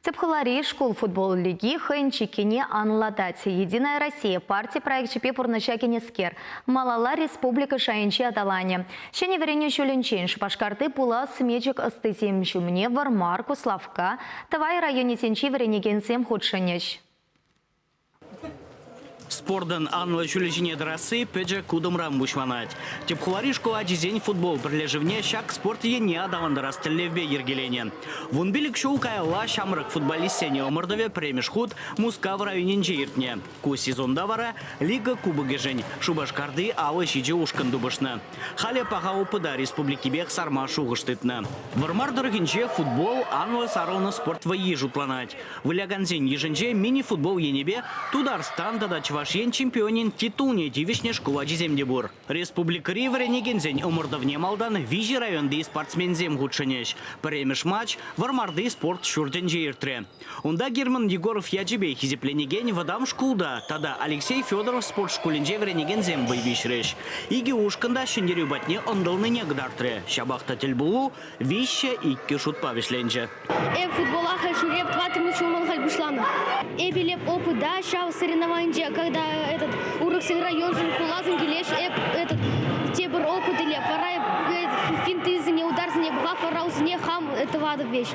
Тепхалари школ футбол лиги хэнчикине анладати. Единая Россия партия проект ЧП Пурначакинескер. Малала республика шайынчи аталане. Шене верене шуленчен шпашкарты пула смечек астысем шумне вармарку славка. Тавай районе сенчи веренегенсем худшенеч. Спордан анла чулежине драсы педжа кудумрам бушманать. Тепхалари школа дизень футбол прилежевне шаг спорт не адаландарас телевбе ергелене. Вунбилик шоу кайла шамрак футболистене омырдове премешхуд муска в районе джиртне. Ку сезонда вара лига кубыгы жень. Шубашкарды алы шиджи ушкан дубышна. Халя пага опыда республики бег сарма шугыштытна. Вармар дорогинче футбол анла сарона спорт воежу планать. Выляганзень еженче мини-футбол енебе Тударстан да Чвашен чемпионин титулне дивишне школа диземдебур. Республика Ривренегензень омырдовне малдан вижи районды спортсмензем гудшенеш. Премеш матч вармарды спорт шурден жейртре. Онда Герман Егоров яджибе хизепленеген вадам шкулда. Тада Алексей Федоров спорт шкулинже вренегензем бойвишреш. Иги ушканда шендерю батне ондалны негдартре. Шабахта тельбулу вище и кишут павишленже. Футбола хальшуреп 2-3 чумал хальбушлана. Билеп опыта шав соревнований, когда этот уроксен район кулазен гелеш этот тебр опыт или пора финты за не удар за не бга пора не хам это вада вещь.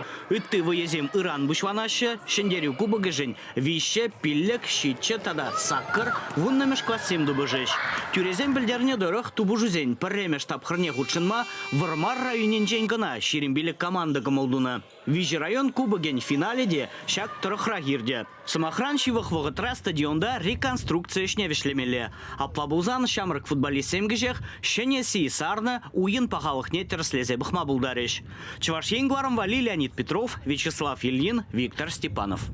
Ты выезем Иран бушванаще шендерю кубы жень вище пиллек щитче тада саккар вунна мешквасем дубыжеш. Тюрезем бельдерне дорог тубужузень пареме штаб хрне худшинма вармар районен дженькана ширимбилек команда гамалдуна. Вижи район кубыгень финале де шак трохрагирде. Самохранщивых вогатра стадионда реконструкция шневишлемеле. А плабузан шамрак футболистем гежех щенеси сарна уин пахалых нетер слезе бахма булдареш. Чвашен гларом вали Леонид Петров, Вячеслав Ильин, Виктор Степанов.